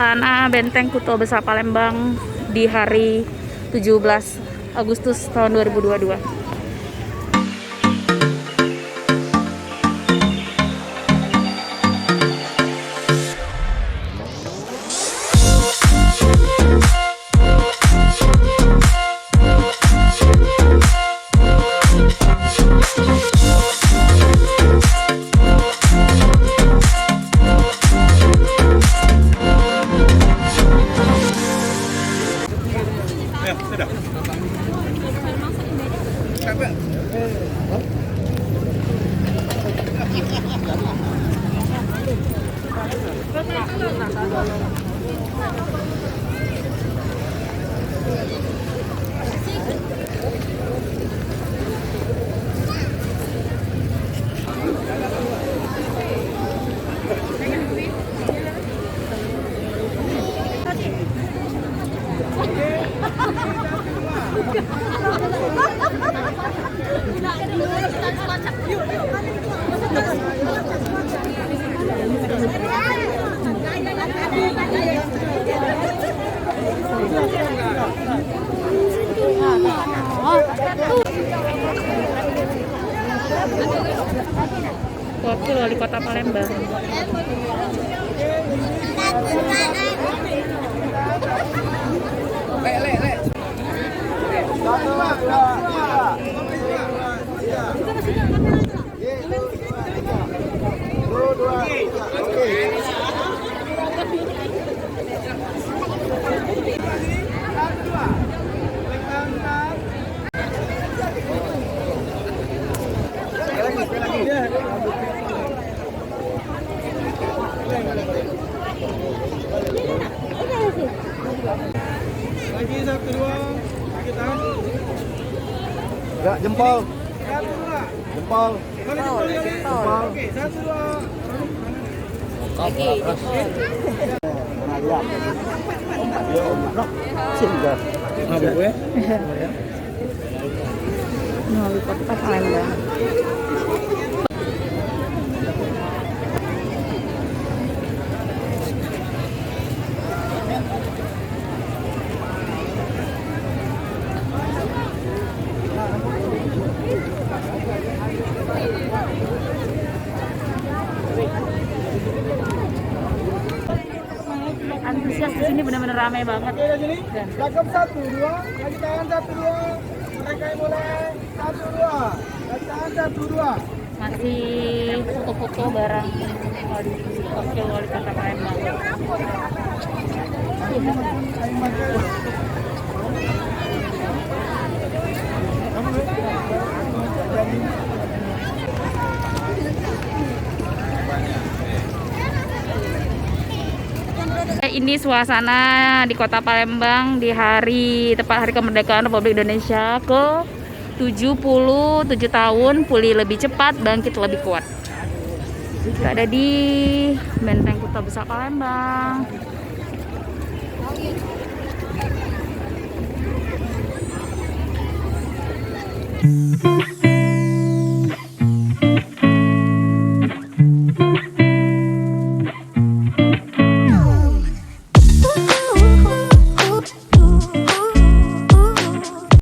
Tanah Benteng Kuto Besar Palembang di hari 17 Agustus tahun 2022. Wakil Wali Kota Palembang. Lagi satu dua, lagi tahan. Enggak, jempol. Satu dua. Jempol. Jempol. Oke, satu dua. Sehingga. Wali Kota Palembang. Antusias di sini benar-benar ramai banget. Cakep satu dua, lagi tahan satu dua. Mereka yang mulai satu dua, lagi tahan satu dua. Masih foto-foto barang Wakil Wali Kota Palembang. Ini suasana di Kota Palembang di tepat hari kemerdekaan Republik Indonesia ke 77 tahun, pulih lebih cepat, bangkit lebih kuat. Kita ada di Benteng Kuto Besar Palembang.